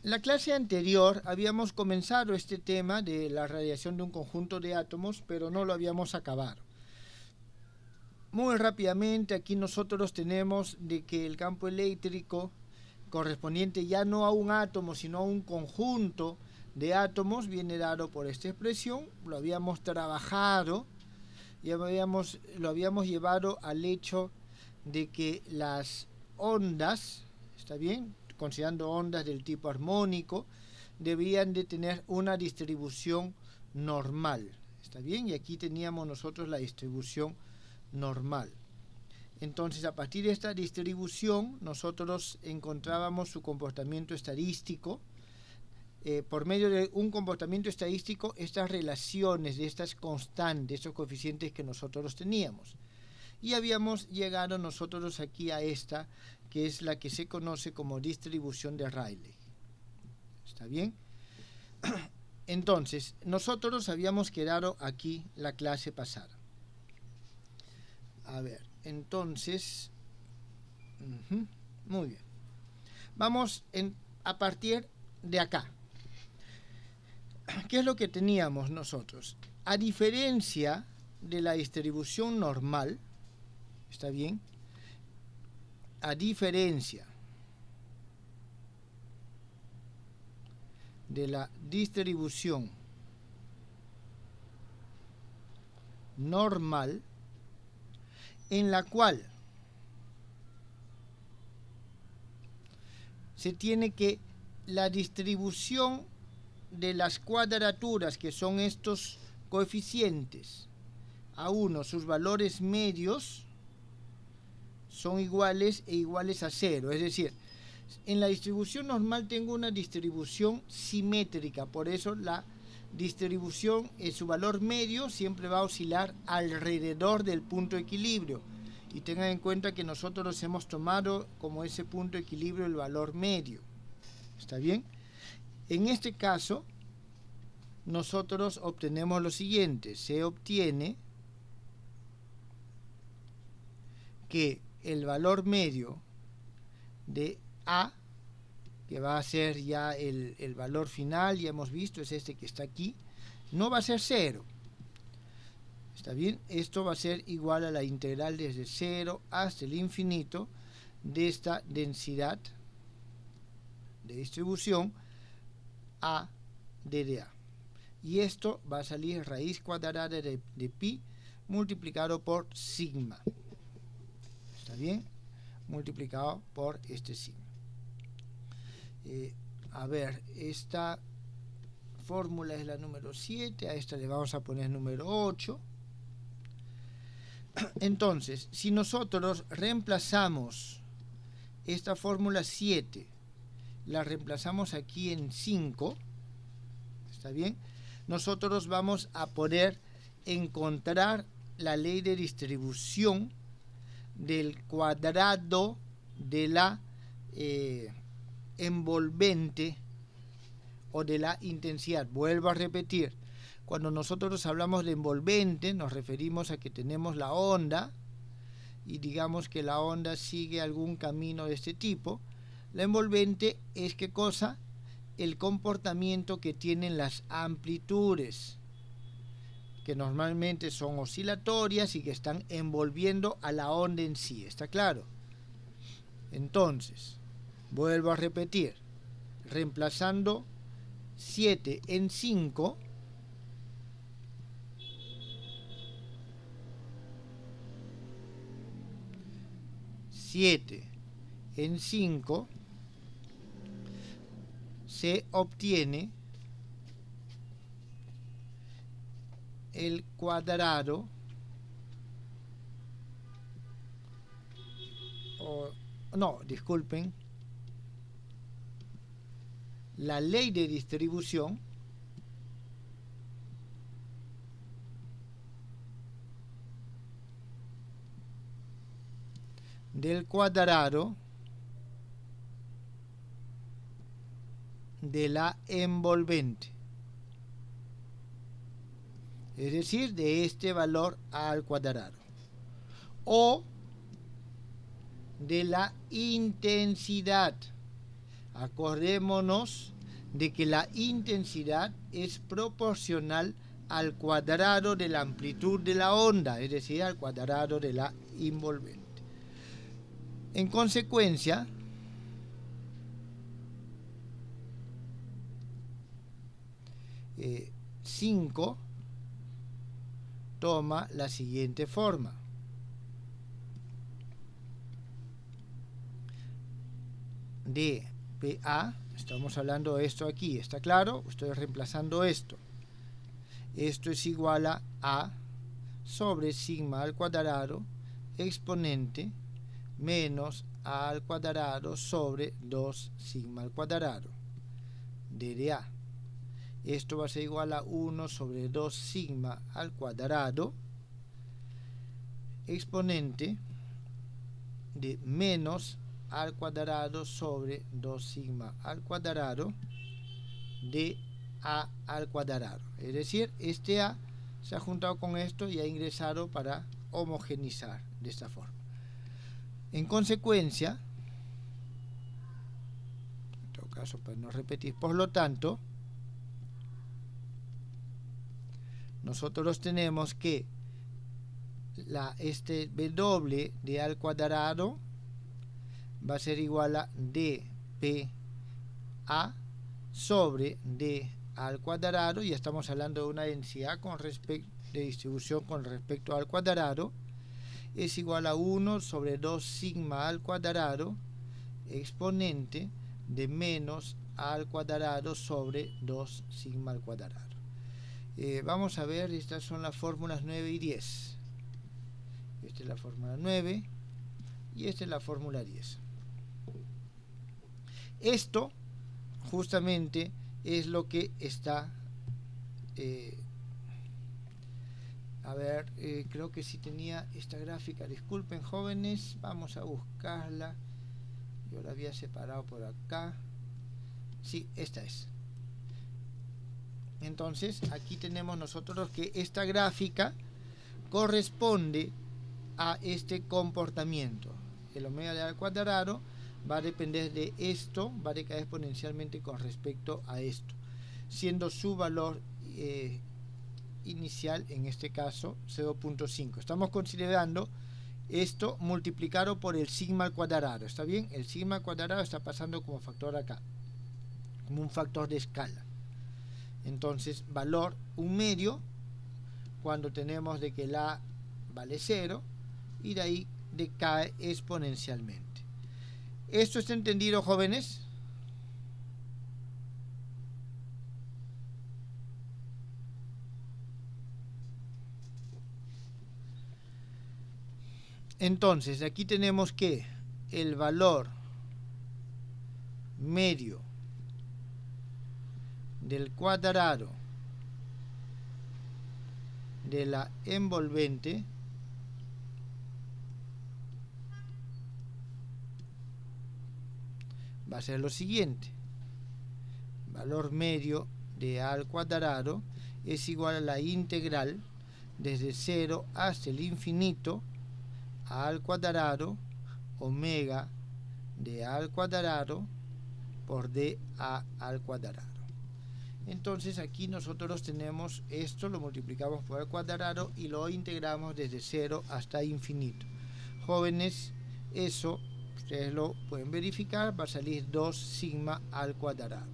la clase anterior habíamos comenzado este tema de la radiación de un conjunto de átomos, pero no lo habíamos acabado. Muy rápidamente aquí nosotros tenemos de que el campo eléctrico correspondiente ya no a un átomo, sino a un conjunto de átomos viene dado por esta expresión. Lo habíamos trabajado, lo habíamos llevado al hecho de que las ondas, ¿está bien?, considerando ondas del tipo armónico, debían de tener una distribución normal, ¿está bien? Y aquí teníamos nosotros la distribución normal. Entonces, a partir de esta distribución, nosotros encontrábamos su comportamiento estadístico. Por medio de un comportamiento estadístico, estas relaciones de estas constantes, estos coeficientes que nosotros teníamos. Y habíamos llegado nosotros aquí a esta, que es la que se conoce como distribución de Rayleigh. ¿Está bien? Entonces, nosotros habíamos quedado aquí la clase pasada. A ver, entonces, muy bien. Vamos a partir de acá. ¿Qué es lo que teníamos nosotros? A diferencia de la distribución normal, ¿está bien? A diferencia de la distribución normal, en la cual se tiene que la distribución de las cuadraturas, que son estos coeficientes, a uno, sus valores medios son iguales e iguales a 0. Es decir, en la distribución normal tengo una distribución simétrica, por eso la distribución en su valor medio siempre va a oscilar alrededor del punto de equilibrio. Y tengan en cuenta que nosotros hemos tomado como ese punto de equilibrio el valor medio. ¿Está bien? En este caso, nosotros obtenemos lo siguiente. Se obtiene que el valor medio de A, que va a ser ya el valor final, ya hemos visto, es este que está aquí, no va a ser 0. ¿Está bien? Esto va a ser igual a la integral desde 0 hasta el infinito de esta densidad de distribución A de A. Y esto va a salir raíz cuadrada de pi multiplicado por sigma. ¿Está bien? Multiplicado por este sigma. A ver, esta fórmula es la número 7, a esta le vamos a poner número 8. Entonces, si nosotros reemplazamos esta fórmula 7, la reemplazamos aquí en 5, ¿está bien? Nosotros vamos a poder encontrar la ley de distribución del cuadrado de la envolvente o de la intensidad. Vuelvo a repetir, cuando nosotros hablamos de envolvente nos referimos a que tenemos la onda y digamos que la onda sigue algún camino de este tipo. La envolvente es ¿qué cosa? El comportamiento que tienen las amplitudes, que normalmente son oscilatorias y que están envolviendo a la onda en sí. ¿Está claro? Entonces, vuelvo a repetir, reemplazando 7 en 5, se obtiene el cuadrado la ley de distribución del cuadrado de la envolvente, es decir, de este valor al cuadrado, o de la intensidad. Acordémonos de que la intensidad es proporcional al cuadrado de la amplitud de la onda, es decir, al cuadrado de la envolvente. En consecuencia, eh, 5 toma la siguiente forma. dPA, estamos hablando de esto aquí, ¿está claro? Estoy reemplazando esto. Esto es igual a A sobre sigma al cuadrado exponente menos A al cuadrado sobre 2 sigma al cuadrado de A. Esto va a ser igual a 1 sobre 2 sigma al cuadrado exponente de menos A al cuadrado sobre 2 sigma al cuadrado de A al cuadrado. Es decir, este A se ha juntado con esto y ha ingresado para homogeneizar de esta forma. En consecuencia, en todo caso para no repetir, por lo tanto, nosotros tenemos que este W de A al cuadrado va a ser igual a dPA sobre D al cuadrado, y estamos hablando de una densidad con respecto de distribución con respecto al cuadrado, es igual a 1 sobre 2 sigma al cuadrado exponente de menos A al cuadrado sobre 2 sigma al cuadrado. Vamos a ver, estas son las fórmulas 9 y 10. Esta es la fórmula 9 y esta es la fórmula 10. Esto justamente es lo que está creo que si tenía esta gráfica, disculpen jóvenes, vamos a buscarla. Yo la había separado por acá. Sí, esta es. Entonces aquí tenemos nosotros que esta gráfica corresponde a este comportamiento. El omega de A al cuadrado va a depender de esto, va a decaer exponencialmente con respecto a esto, siendo su valor inicial, en este caso, 0.5. Estamos considerando esto multiplicado por el sigma al cuadrado, ¿está bien? El sigma al cuadrado está pasando como factor acá, como un factor de escala. Entonces, valor 1/2 cuando tenemos de que la vale 0 y de ahí decae exponencialmente. ¿Esto está entendido, jóvenes? Entonces, aquí tenemos que el valor medio del cuadrado de la envolvente va a ser lo siguiente. Valor medio de A al cuadrado es igual a la integral desde 0 hasta el infinito A al cuadrado omega de A al cuadrado por dA al cuadrado. Entonces aquí nosotros tenemos esto, lo multiplicamos por el cuadrado y lo integramos desde 0 hasta infinito. Jóvenes, eso ustedes lo pueden verificar, va a salir 2 sigma al cuadrado.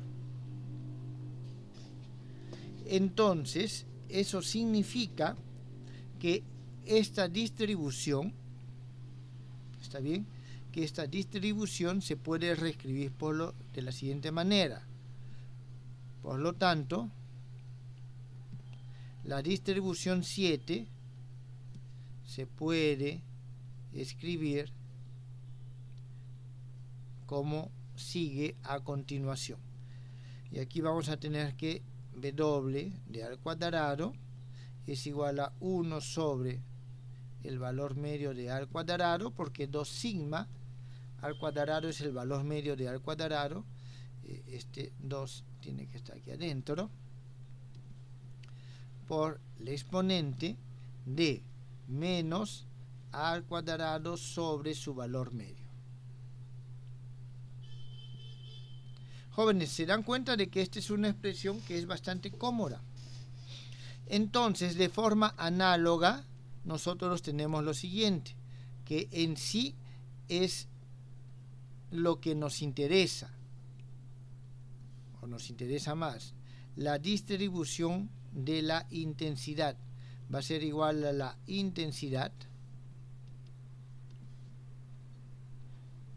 Entonces, eso significa que esta distribución, ¿está bien? Que esta distribución se puede reescribir de la siguiente manera. Por lo tanto, la distribución 7 se puede escribir como sigue a continuación. Y aquí vamos a tener que W de A al cuadrado es igual a 1 sobre el valor medio de A al cuadrado, porque 2 sigma al cuadrado es el valor medio de A al cuadrado. Este 2 tiene que estar aquí adentro, por el exponente de menos A al cuadrado sobre su valor medio. Jóvenes, se dan cuenta de que esta es una expresión que es bastante cómoda. Entonces, de forma análoga, nosotros tenemos lo siguiente, que en sí es lo que nos interesa, o nos interesa más, la distribución de la intensidad. Va a ser igual a la intensidad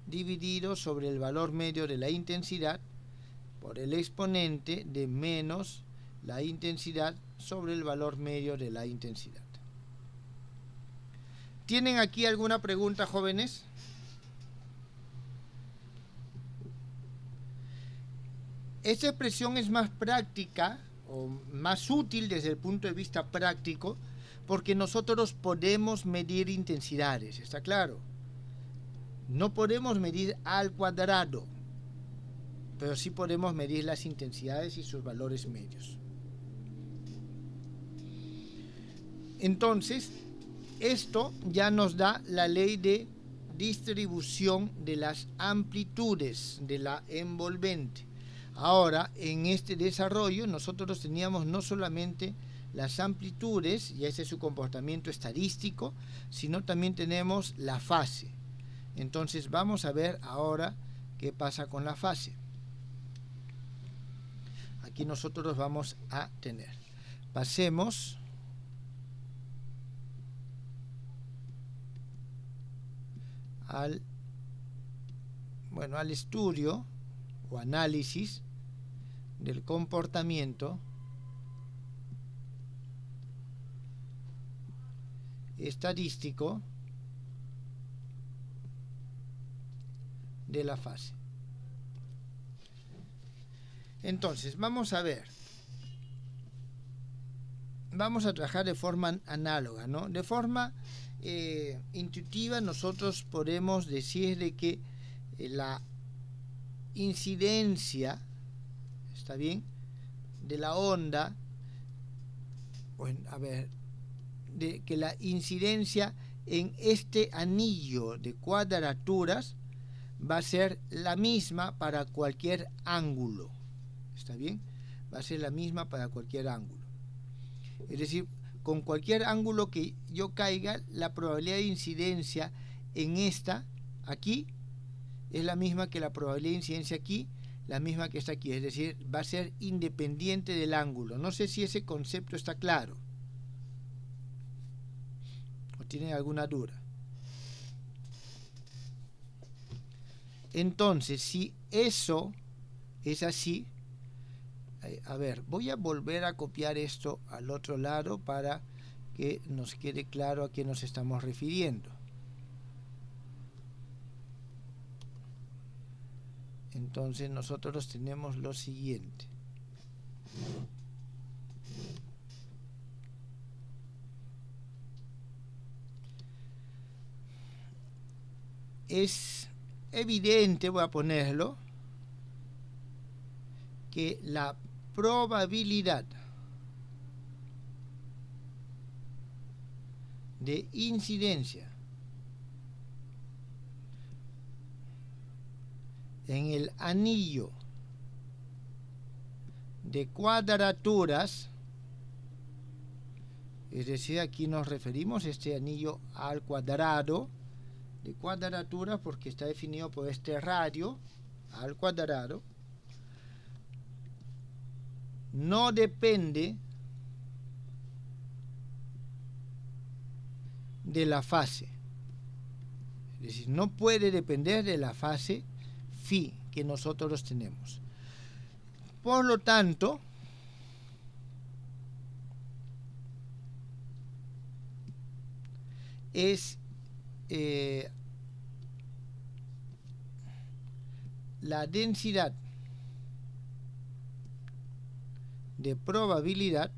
dividido sobre el valor medio de la intensidad por el exponente de menos la intensidad sobre el valor medio de la intensidad. ¿Tienen aquí alguna pregunta, jóvenes? Esta expresión es más práctica o más útil desde el punto de vista práctico porque nosotros podemos medir intensidades, ¿está claro? No podemos medir al cuadrado, pero sí podemos medir las intensidades y sus valores medios. Entonces, esto ya nos da la ley de distribución de las amplitudes de la envolvente. Ahora, en este desarrollo, nosotros teníamos no solamente las amplitudes, y ese es su comportamiento estadístico, sino también tenemos la fase. Entonces, vamos a ver ahora qué pasa con la fase. Aquí nosotros vamos a tener. Pasemos al estudio o análisis del comportamiento estadístico de la fase. Entonces, vamos a ver. Vamos a trabajar de forma análoga, ¿no? De forma intuitiva nosotros podemos decir de que la incidencia, ¿está bien?, de la onda, de que la incidencia en este anillo de cuadraturas va a ser la misma para cualquier ángulo, ¿está bien? Va a ser la misma para cualquier ángulo. Es decir, con cualquier ángulo que yo caiga, la probabilidad de incidencia en esta, aquí, es la misma que la probabilidad de incidencia aquí, la misma que está aquí. Es decir, va a ser independiente del ángulo. No sé si ese concepto está claro. ¿O tienen alguna duda? Entonces, si eso es así, a ver, voy a volver a copiar esto al otro lado para que nos quede claro a qué nos estamos refiriendo. Entonces nosotros tenemos lo siguiente. Es evidente, voy a ponerlo, que la probabilidad de incidencia en el anillo de cuadraturas, es decir, aquí nos referimos a este anillo al cuadrado de cuadratura porque está definido por este radio al cuadrado, no depende de la fase. Es decir, no puede depender de la fase phi que nosotros tenemos. Por lo tanto, es la densidad de probabilidad,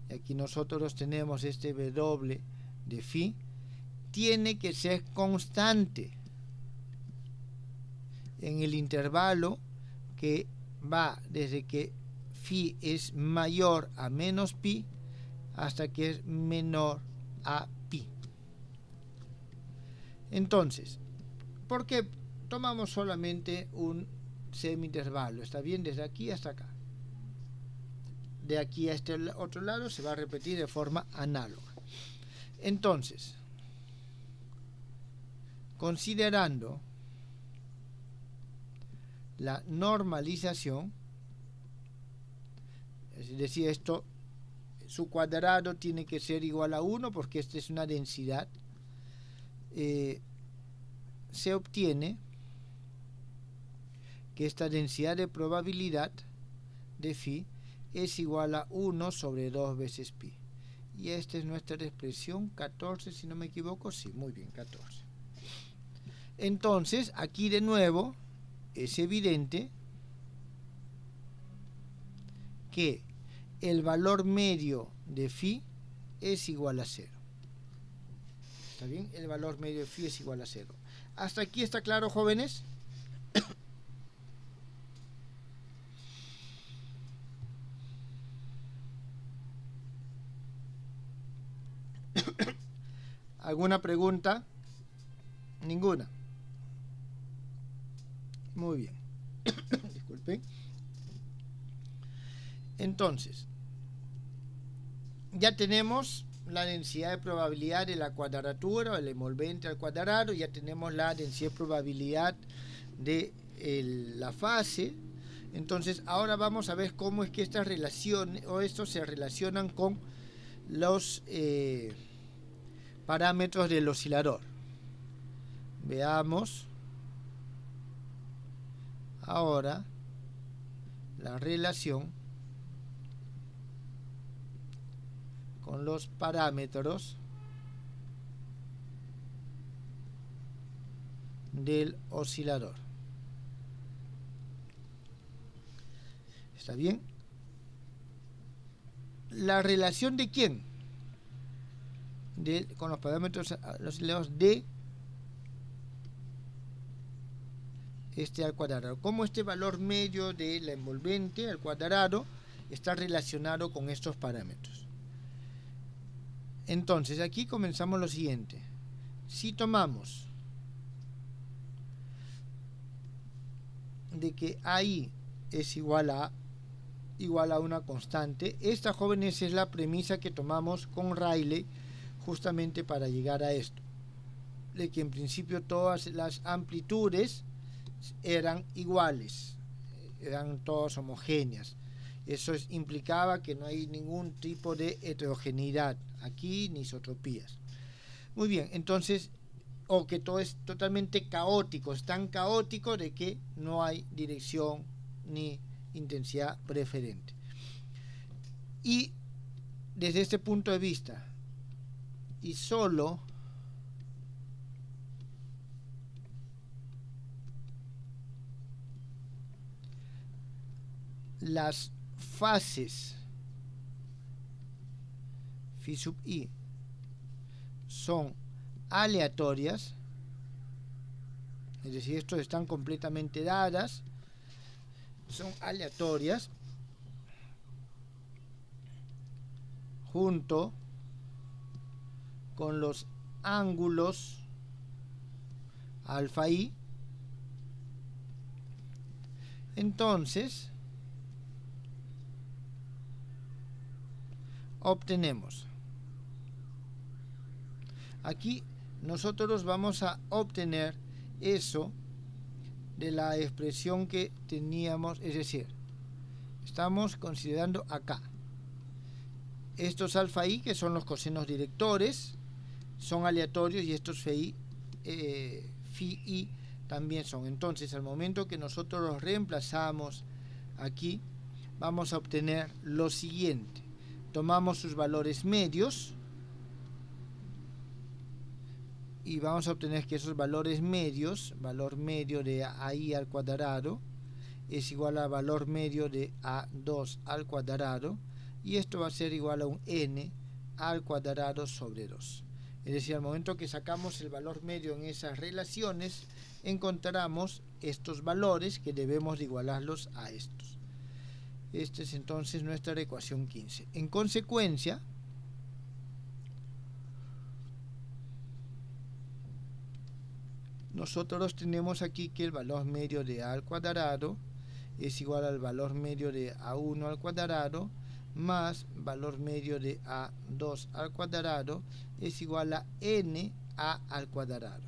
y aquí nosotros tenemos este W de phi, tiene que ser constante en el intervalo que va desde que phi es mayor a menos pi hasta que es menor a pi. Entonces, porque tomamos solamente un semi-intervalo, está bien, desde aquí hasta acá. De aquí a este otro lado se va a repetir de forma análoga. Entonces, considerando la normalización, es decir, esto, su cuadrado tiene que ser igual a 1 porque esta es una densidad, se obtiene que esta densidad de probabilidad de phi es igual a 1 sobre 2 veces pi. Y esta es nuestra expresión 14, si no me equivoco, sí, muy bien, 14. Entonces, aquí de nuevo es evidente que el valor medio de phi es igual a 0. ¿Está bien? El valor medio de phi es igual a 0. ¿Hasta aquí está claro, jóvenes? ¿Alguna pregunta? Ninguna. Muy bien. Disculpen. Entonces, ya tenemos la densidad de probabilidad de la cuadratura o el envolvente al cuadrado, ya tenemos la densidad de probabilidad de la fase. Entonces, ahora vamos a ver cómo es que estas relaciones o estos se relacionan con los parámetros del oscilador. Veamos ahora la relación con los parámetros del oscilador. ¿Está bien? ¿La relación de quién? Con los parámetros osciladores de este al cuadrado. ¿Cómo este valor medio de la envolvente al cuadrado está relacionado con estos parámetros? Entonces, aquí comenzamos lo siguiente. Si tomamos de que AI es igual a una constante, esta, jóvenes, es la premisa que tomamos con Rayleigh justamente para llegar a esto, de que en principio todas las amplitudes eran iguales, eran todas homogéneas. Eso implicaba que no hay ningún tipo de heterogeneidad aquí ni isotropías. Muy bien, entonces, o que todo es totalmente caótico, es tan caótico de que no hay dirección ni intensidad preferente. Y desde este punto de vista, y solo las fases phi sub i son aleatorias, es decir, estos están completamente dadas, son aleatorias, junto con los ángulos alfa i, entonces obtenemos, aquí nosotros vamos a obtener eso de la expresión que teníamos, es decir, estamos considerando acá estos alfa i, que son los cosenos directores, son aleatorios, y estos phi i también son. Entonces, al momento que nosotros los reemplazamos aquí, vamos a obtener lo siguiente. Tomamos sus valores medios y vamos a obtener que esos valores medios, valor medio de AI al cuadrado es igual a valor medio de A2 al cuadrado, y esto va a ser igual a un n al cuadrado sobre 2. Es decir, al momento que sacamos el valor medio en esas relaciones, encontramos estos valores que debemos de igualarlos a estos. Esta es entonces nuestra ecuación 15. En consecuencia, nosotros tenemos aquí que el valor medio de A al cuadrado es igual al valor medio de A1 al cuadrado más valor medio de A2 al cuadrado es igual a NA al cuadrado,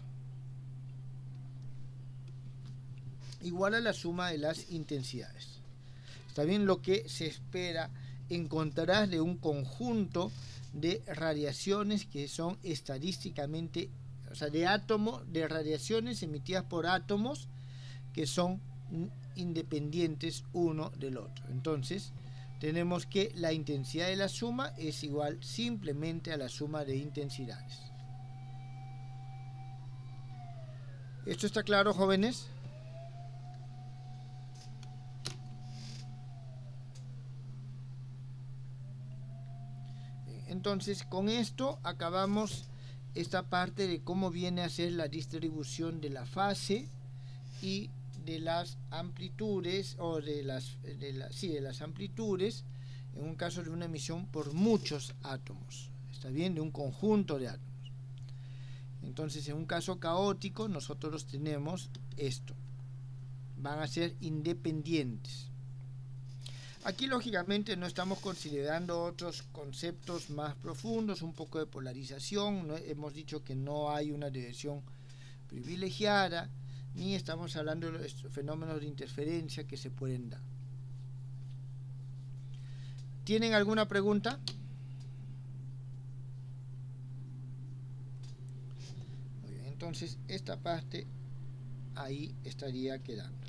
igual a la suma de las intensidades. Está bien, lo que se espera encontrarás de un conjunto de radiaciones que son estadísticamente, o sea, de radiaciones emitidas por átomos que son independientes uno del otro. Entonces, tenemos que la intensidad de la suma es igual simplemente a la suma de intensidades. ¿Esto está claro, jóvenes? Entonces, con esto acabamos esta parte de cómo viene a ser la distribución de la fase y de las amplitudes, o de las amplitudes en un caso de una emisión por muchos átomos. Está bien, de un conjunto de átomos. Entonces, en un caso caótico, nosotros tenemos esto. Van a ser independientes. Aquí, lógicamente, no estamos considerando otros conceptos más profundos, un poco de polarización. Hemos dicho que no hay una dirección privilegiada, ni estamos hablando de los fenómenos de interferencia que se pueden dar. ¿Tienen alguna pregunta? Muy bien, entonces esta parte ahí estaría quedando.